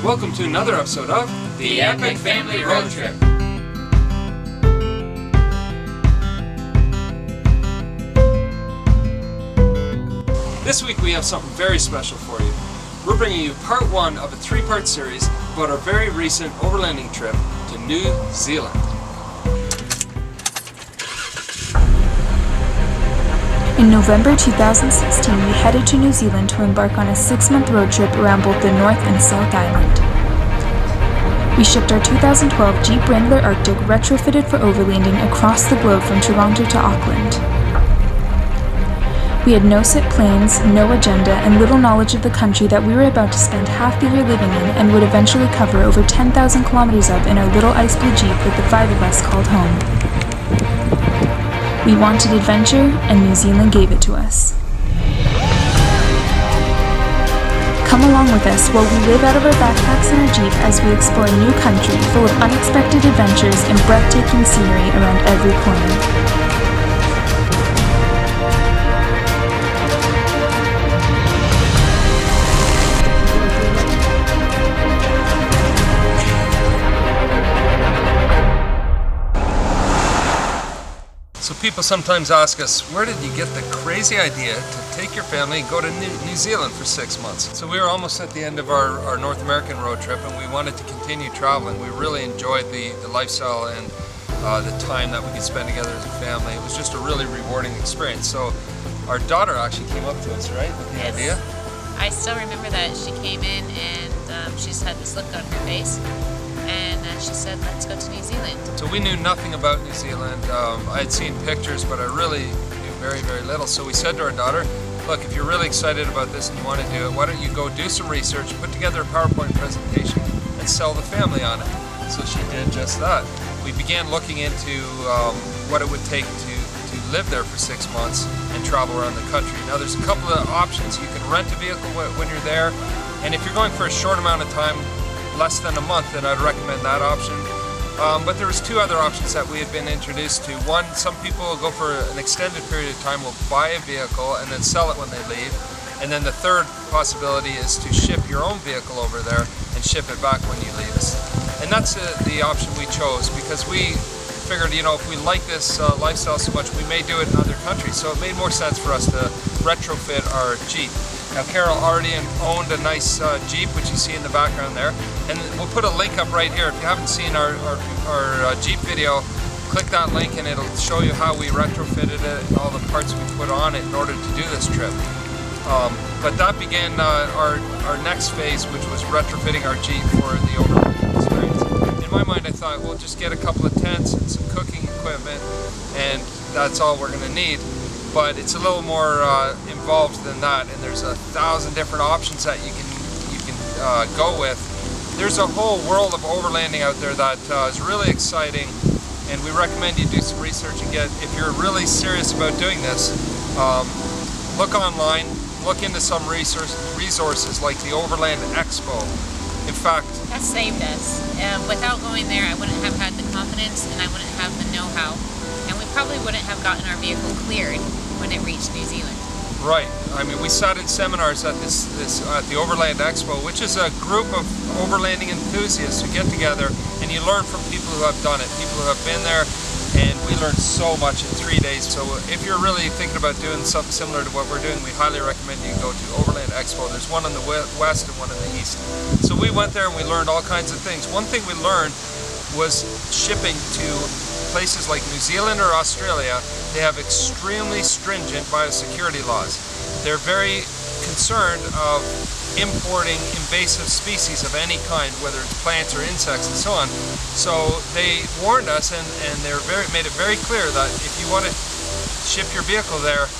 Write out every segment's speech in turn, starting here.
Welcome to another episode of The Epic Family Road Trip. This week we have something very special for you. We're bringing you part one of a three-part series about our very recent overlanding trip to New Zealand. In November 2016, we headed to New Zealand to embark on a 6-month road trip around both the North and South Island. We shipped our 2012 Jeep Wrangler Arctic retrofitted for overlanding across the globe from Toronto to Auckland. We had no set plans, no agenda, and little knowledge of the country that we were about to spend half the year living in and would eventually cover over 10,000 kilometers of in our little ice blue Jeep that the 5 of us called home. We wanted adventure, and New Zealand gave it to us. Come along with us while we live out of our backpacks in our Jeep as we explore a new country full of unexpected adventures and breathtaking scenery around every corner. So people sometimes ask us, where did you get the crazy idea to take your family and go to New Zealand for 6 months? So we were almost at the end of our North American road trip, and we wanted to continue traveling. We really enjoyed the lifestyle and the time that we could spend together as a family. It was just a really rewarding experience. So our daughter actually came up to us, right, with the idea? I still remember that. She came in and she just had this look on her face. And she said, let's go to New Zealand. So we knew nothing about New Zealand. I had seen pictures, but I really knew very, very little. So we said to our daughter, look, if you're really excited about this and you want to do it, why don't you go do some research, put together a PowerPoint presentation, and sell the family on it. So she did just that. We began looking into what it would take to live there for 6 months and travel around the country. Now there's a couple of options. You can rent a vehicle when you're there, and if you're going for a short amount of time, less than a month, then I'd recommend that option. But there was 2 other options that we had been introduced to. One, some people will go for an extended period of time, will buy a vehicle and then sell it when they leave. And then the third possibility is to ship your own vehicle over there and ship it back when you leave. And that's the option we chose because we figured, you know, if we like this lifestyle so much, we may do it in other countries. So it made more sense for us to retrofit our Jeep. Now Carol already owned a nice Jeep, which you see in the background there, and we'll put a link up right here. If you haven't seen our Jeep video, click that link and it'll show you how we retrofitted it and all the parts we put on it in order to do this trip. But that began our next phase, which was retrofitting our Jeep for the overlanding experience. In my mind, I thought, we'll just get a couple of tents and some cooking equipment, and that's all we're going to need. But it's a little more involved than that, and there's 1,000 different options that you can go with. There's a whole world of overlanding out there that is really exciting, and we recommend you do some research and if you're really serious about doing this, look online, look into some resources like the Overland Expo. In fact, that saved us. Without going there, I wouldn't have had the confidence and I wouldn't have the know-how, and we probably wouldn't have gotten our vehicle cleared when it reached New Zealand. Right. I mean, we sat in seminars at at the Overland Expo, which is a group of overlanding enthusiasts who get together and you learn from people who have done it, people who have been there, and we learned so much in 3 days. So if you're really thinking about doing something similar to what we're doing, we highly recommend you go to Overland Expo. There's one in the west and one in the east. So we went there and we learned all kinds of things. One thing we learned was shipping to places like New Zealand or Australia. They have extremely stringent biosecurity laws. They're very concerned of importing invasive species of any kind, whether it's plants or insects and so on. So they warned us and they made it very clear that if you want to ship your vehicle there,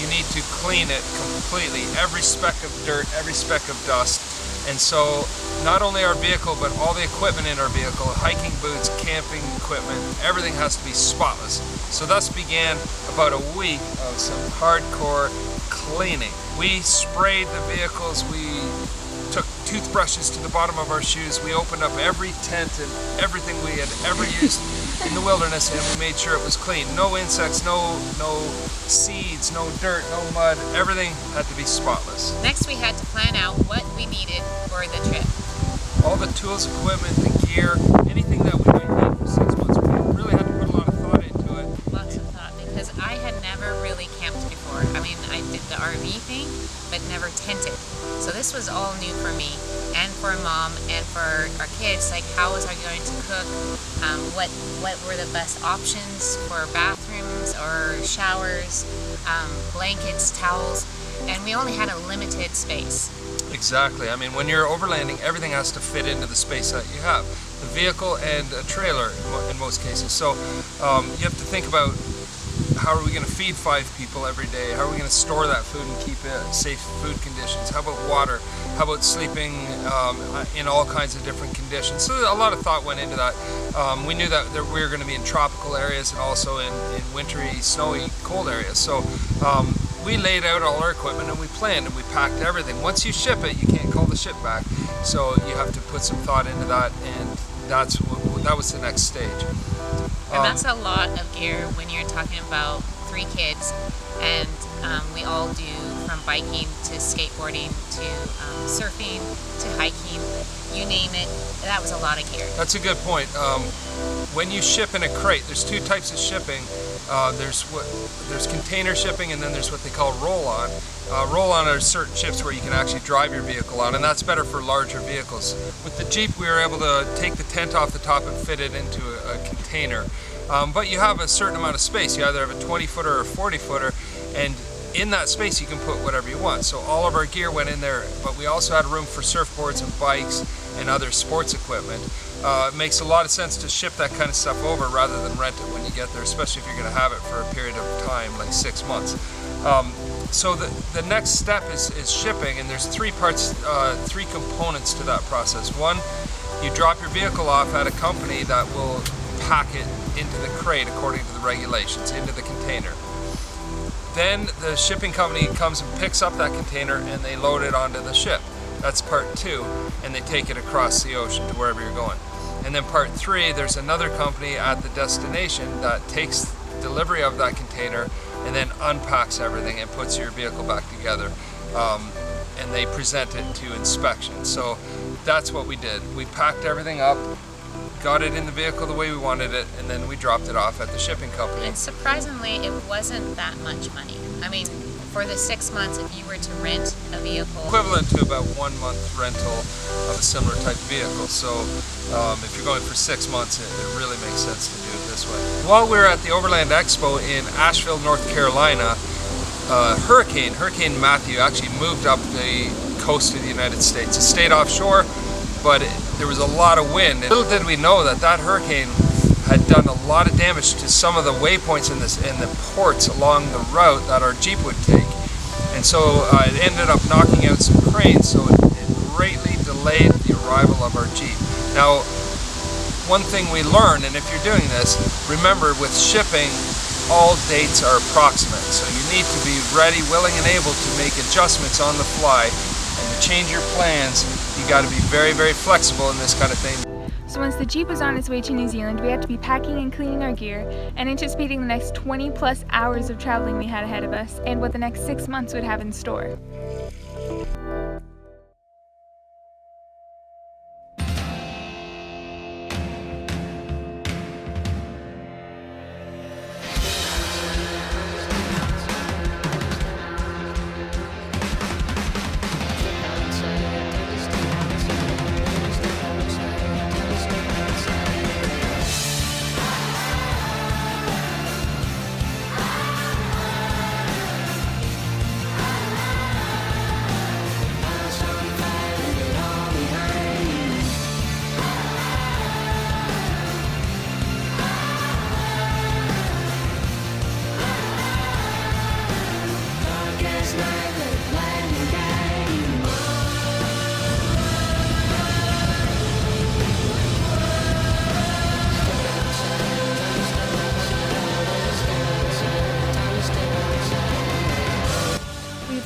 you need to clean it completely. Every speck of dirt, every speck of dust. And so not only our vehicle, but all the equipment in our vehicle, hiking boots, camping equipment, everything has to be spotless. So thus began about a week of some hardcore cleaning. We sprayed the vehicles, we took toothbrushes to the bottom of our shoes, we opened up every tent and everything we had ever used in the wilderness, and we made sure it was clean. No insects, no seeds, no dirt, no mud, everything had to be spotless. Next we had to plan out what we needed for the trip. tools, equipment, the gear, anything that we might need for 6 months. We really had to put a lot of thought into it. Lots of thought, because I had never really camped before. I mean, I did the RV thing, but never tented. So this was all new for me, and for mom, and for our kids. Like, how was I going to cook? What were the best options for bathrooms or showers, blankets, towels, and we only had a limited space. Exactly. I mean, when you're overlanding, everything has to fit into the space that you have. The vehicle and a trailer in most cases. So you have to think about, how are we going to feed 5 people every day? How are we going to store that food and keep it in safe food conditions? How about water? How about sleeping in all kinds of different conditions? So a lot of thought went into that. We knew that we were going to be in tropical areas and also in wintry, snowy, cold areas. So we laid out all our equipment and we planned and we packed everything. Once you ship it, you can't call the ship back. So you have to put some thought into that, and that was the next stage. And that's a lot of gear when you're talking about 3 kids, and we all do from biking to skateboarding to surfing to hiking, you name it. That was a lot of gear. That's a good point. When you ship in a crate, there's 2 types of shipping. There's container shipping, and then there's what they call roll-on. Roll-on are certain ships where you can actually drive your vehicle on, and that's better for larger vehicles. With the Jeep, we were able to take the tent off the top and fit it into a container. But you have a certain amount of space. You either have a 20-footer or a 40-footer, and in that space you can put whatever you want. So all of our gear went in there, but we also had room for surfboards and bikes and other sports equipment. It makes a lot of sense to ship that kind of stuff over rather than rent it when you get there, especially if you're going to have it for a period of time, like 6 months. So the next step is shipping, and there's 3 parts, 3 components to that process. One, you drop your vehicle off at a company that will pack it into the crate according to the regulations, into the container. Then the shipping company comes and picks up that container and they load it onto the ship. That's part 2, and they take it across the ocean to wherever you're going. And then part 3, there's another company at the destination that takes delivery of that container and then unpacks everything and puts your vehicle back together. And they present it to inspection. So that's what we did. We packed everything up, got it in the vehicle the way we wanted it, and then we dropped it off at the shipping company. And surprisingly, it wasn't that much money. I mean, for the 6 months, if you were to rent a vehicle, equivalent to about 1 month rental of a similar type vehicle. So if you're going for 6 months, it really makes sense to do it this way. While we were at the Overland Expo in Asheville, North Carolina, Hurricane Matthew actually moved up the coast of the United States. It stayed offshore, but there was a lot of wind. And little did we know that that hurricane had done a lot of damage to some of the waypoints in the ports along the route that our Jeep would take. And so it ended up knocking out some cranes, so it greatly delayed the arrival of our Jeep. Now, one thing we learned, and if you're doing this, remember with shipping, all dates are approximate. So you need to be ready, willing, and able to make adjustments on the fly and to change your plans. You got to be very, very flexible in this kind of thing. So once the Jeep was on its way to New Zealand, we had to be packing and cleaning our gear and anticipating the next 20 plus hours of traveling we had ahead of us and what the next 6 months would have in store.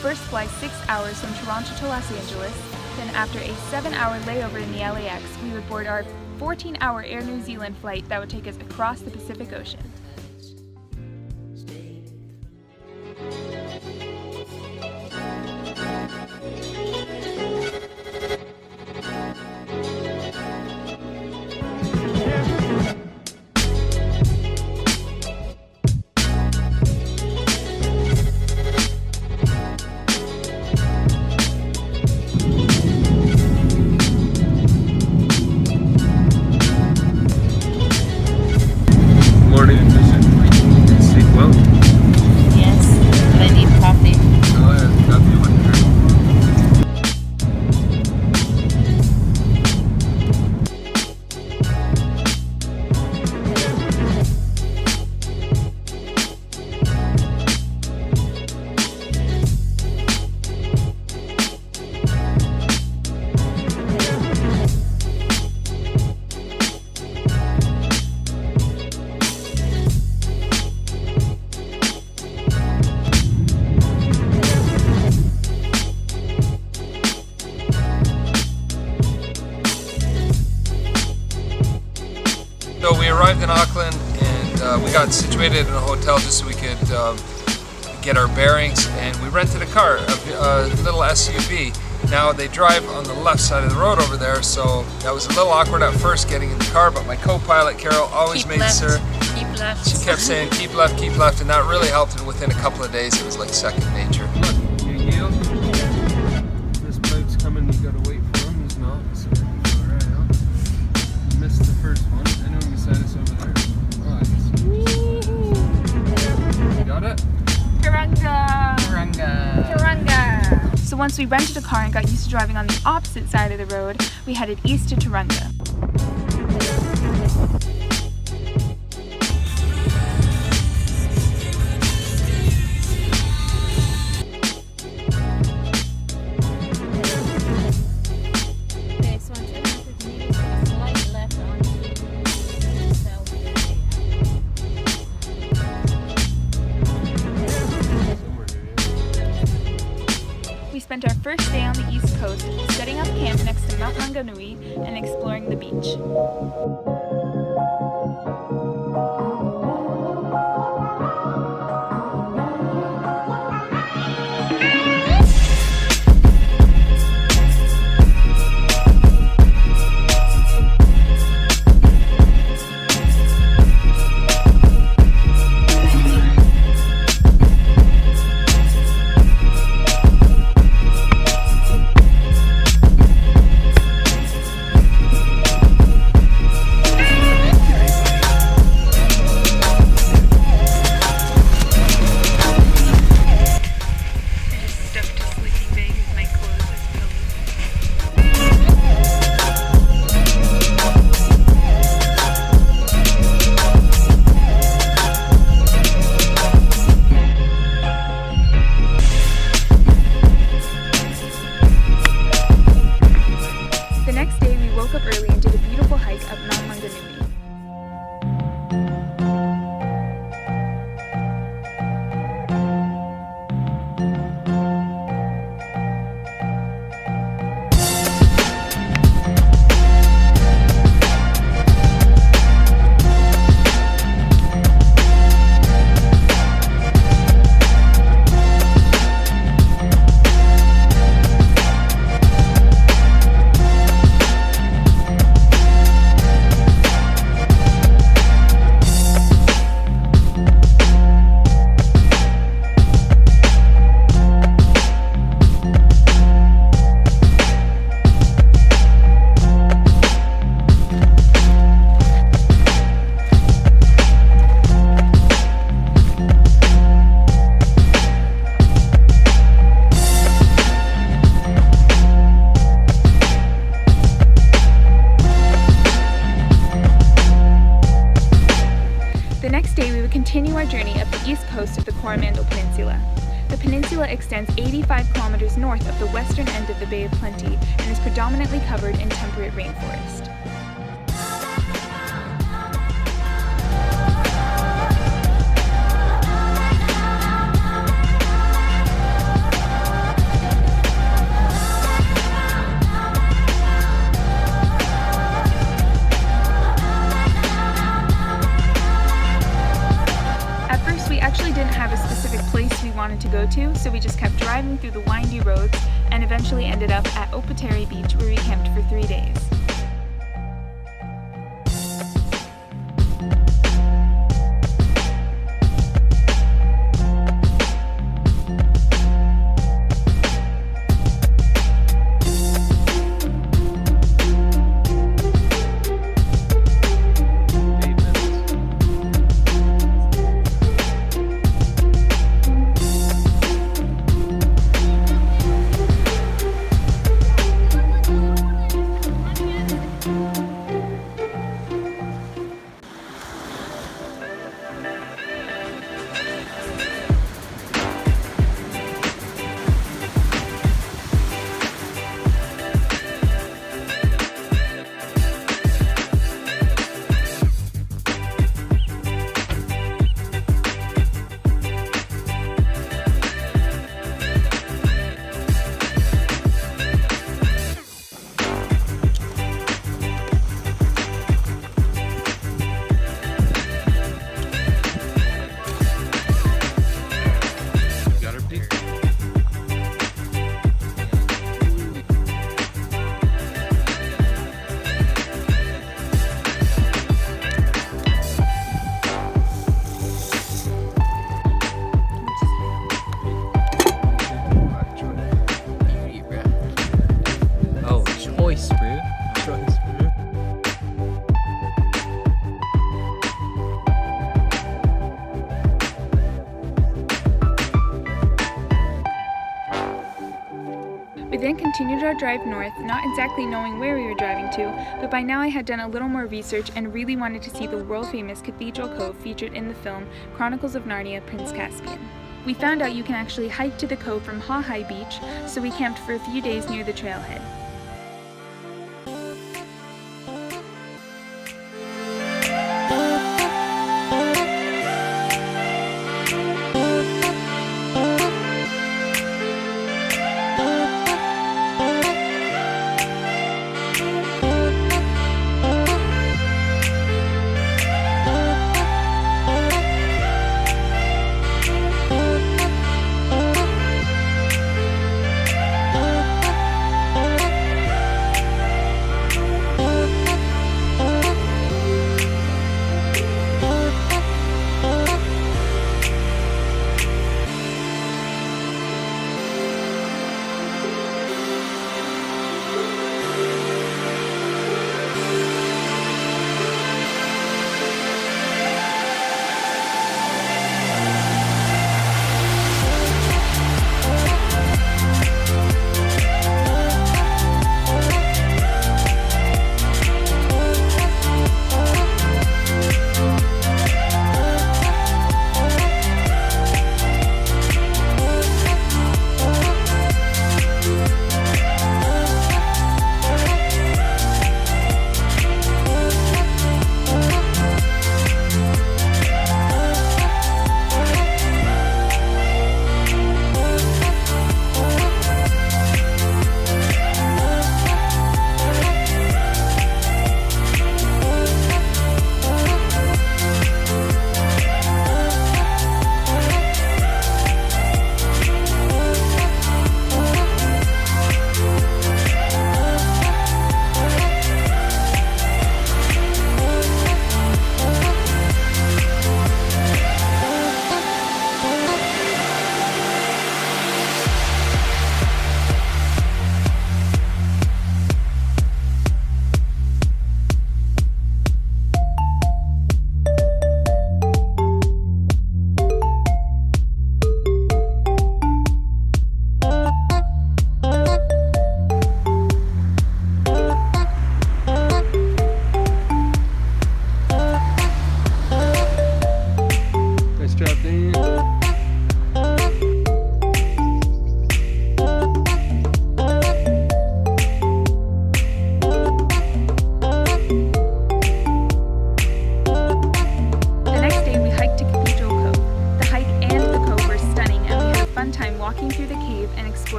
First fly 6 hours from Toronto to Los Angeles, then after a 7-hour layover in the LAX, we would board our 14-hour Air New Zealand flight that would take us across the Pacific Ocean. So we arrived in Auckland and we got situated in a hotel just so we could get our bearings, and we rented a car, a little SUV. Now they drive on the left side of the road over there, so that was a little awkward at first getting in the car, but my co-pilot Carol always Keep made left, sure. keep left. She kept saying keep left, and that really helped, and within a couple of days it was like second nature. Look, you yield. This bloke's coming, you gotta wait for him, he's not, so alright, huh? You missed the first one. I know him beside us over there. Oh, I guess. Got it? Turunga! Turunga. Turunga! So once we rented a car and got used to driving on the opposite side of the road, we headed east to Turunga. Okay, so on Turunga, you need to slight left on the south We spent our first day on the east coast, setting up camp next to Mount Maunganui and exploring the beach. The next day, we woke up early and did a beautiful hike up Mount Maunganui. The next day, we would continue our journey up the east coast of the Coromandel Peninsula. The peninsula extends 85 kilometers north of the western end of the Bay of Plenty and is predominantly covered in temperate rainforest. Didn't have a specific place we wanted to go to, so we just kept driving through the windy roads and eventually ended up at Opateri Beach, where we camped for 3 days. continued our drive north, not exactly knowing where we were driving to, but by now I had done a little more research and really wanted to see the world-famous Cathedral Cove featured in the film Chronicles of Narnia: Prince Caspian. We found out you can actually hike to the cove from Ha Hai Beach, so we camped for a few days near the trailhead.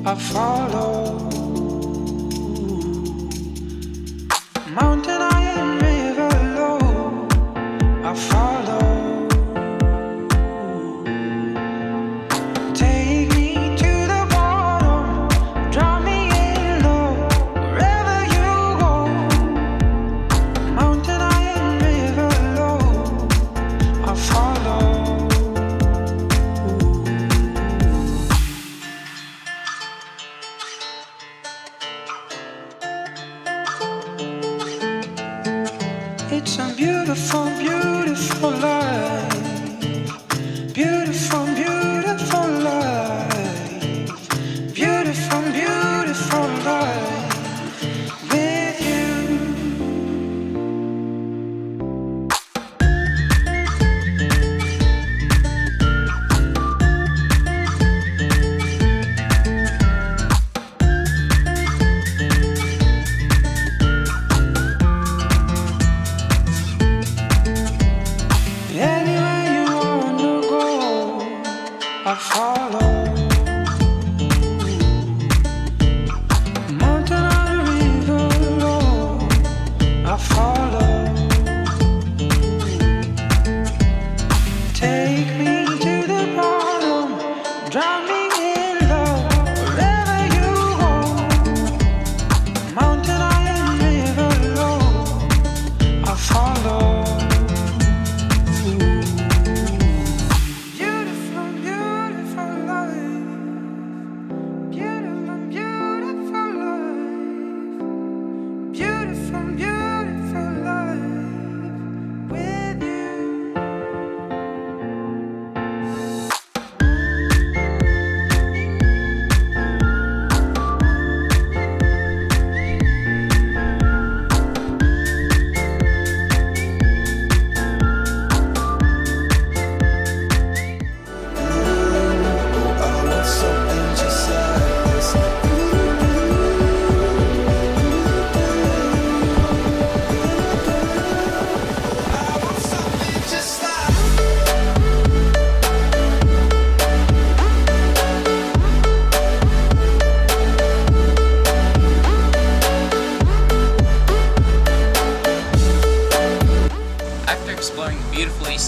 I follow. Mountain high and river low, I follow. Take me to the bottom, drop me in low, wherever you go. Mountain high and river low, I follow. It's a beautiful, beautiful life. Beautiful, beautiful life. Beautiful, beautiful life with you.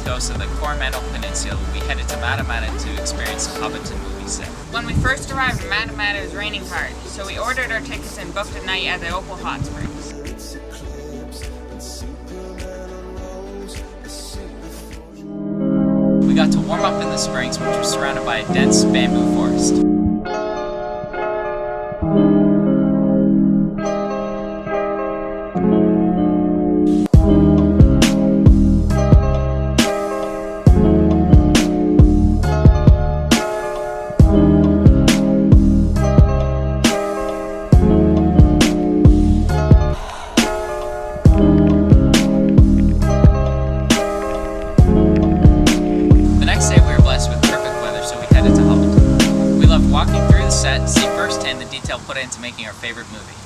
west coast of the Coromandel Peninsula, we headed to Matamata to experience the Hobbiton movie set. When we first arrived in Matamata, it was raining hard, so we ordered our tickets and booked a night at the Opal Hot Springs. We got to warm up in the springs, which was surrounded by a dense bamboo forest. Walking through the set, see firsthand the detail put into making our favorite movie.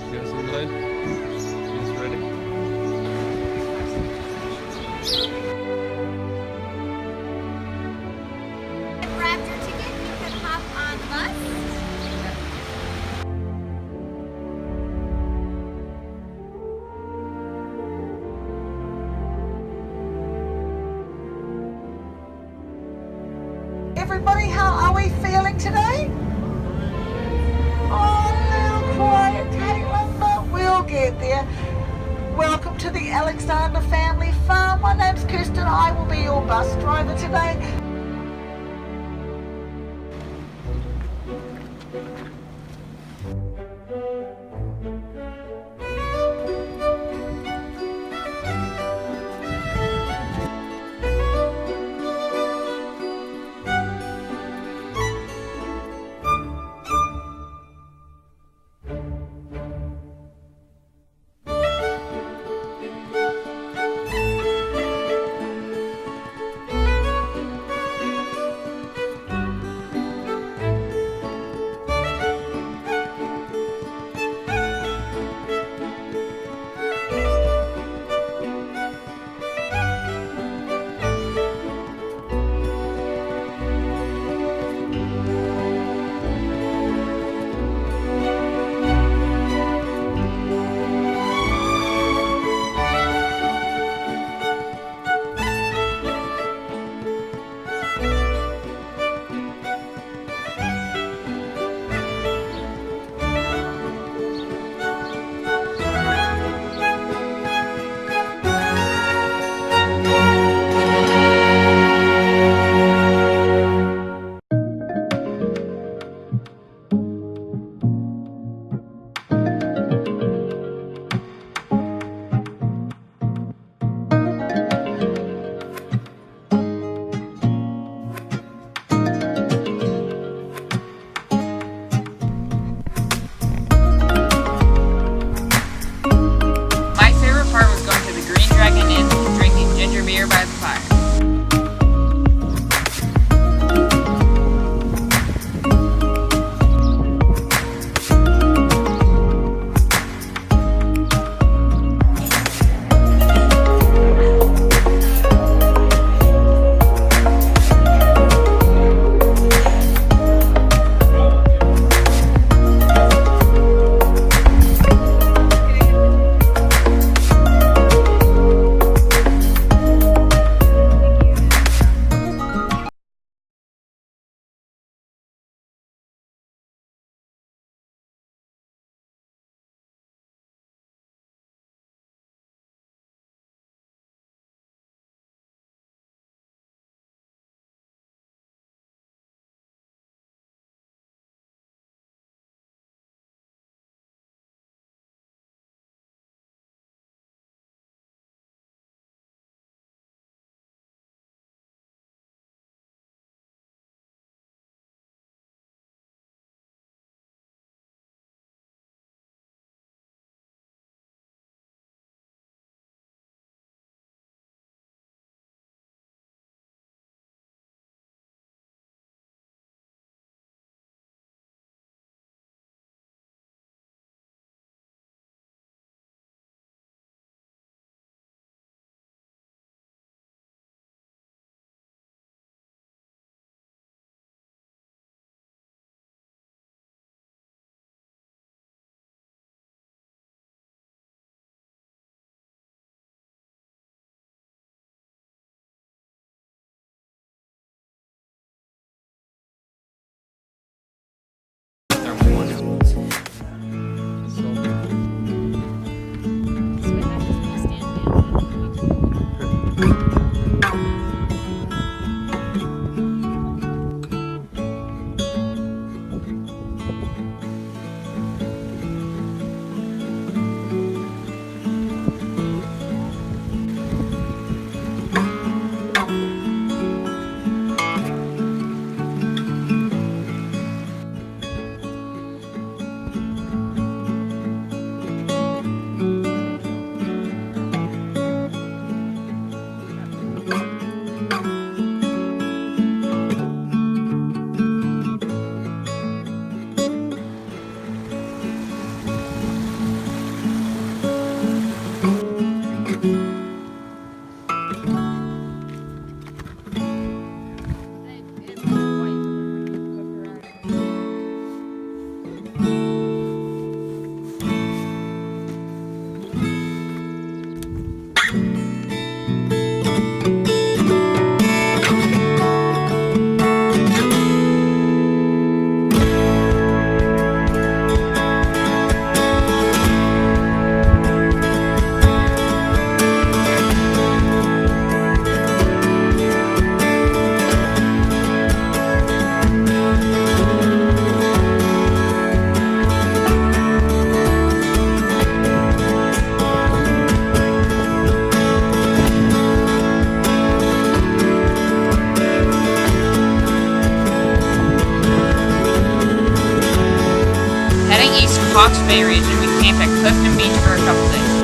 You guys in line? You guys ready? Grabbed your ticket, you can hop on bus. Everybody, how are we feeling today? Oh, a little quiet, Caitlin, but we'll get there. Welcome to the Alexander Family Farm. My name's Kirsten. I will be your bus driver today. east of Hawke's Bay Ridge, and we camped at Clifton Beach for a couple days.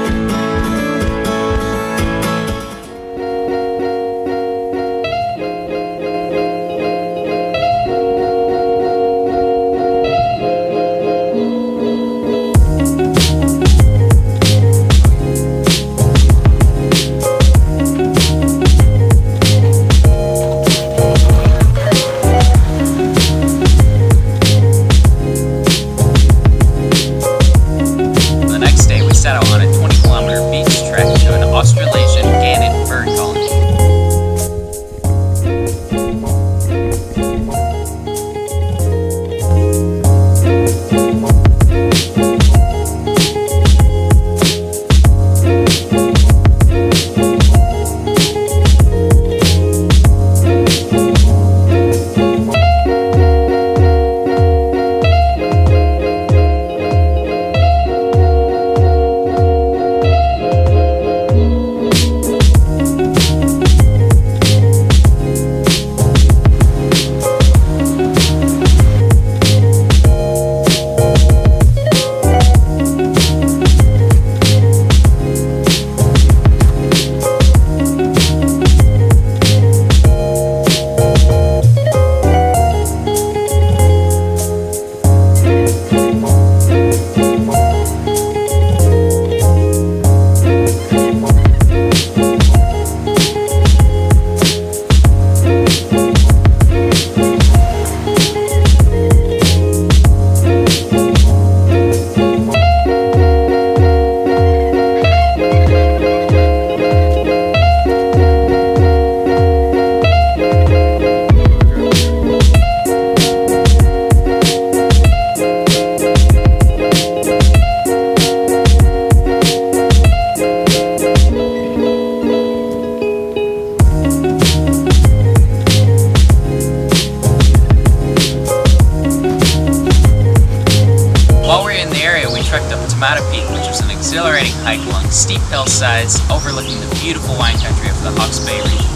exhilarating hike along steep hillsides overlooking the beautiful wine country of the Hawke's Bay region.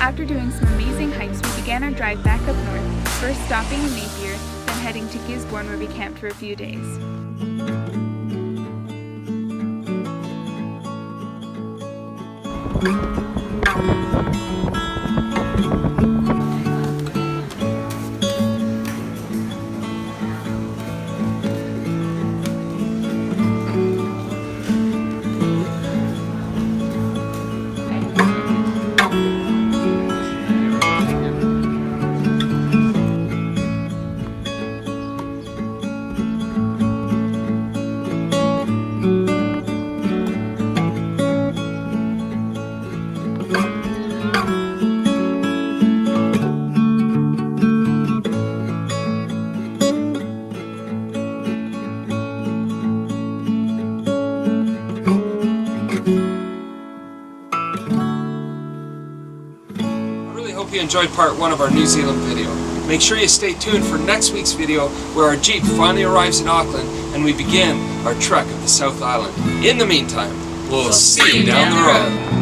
After doing some amazing hikes, we began our drive back up north, first stopping in Napier, then heading to Gisborne where we camped for a few days. hope you enjoyed part 1 of our New Zealand video. Make sure you stay tuned for next week's video where our Jeep finally arrives in Auckland and we begin our trek of the South Island. In the meantime, we'll see you down the road.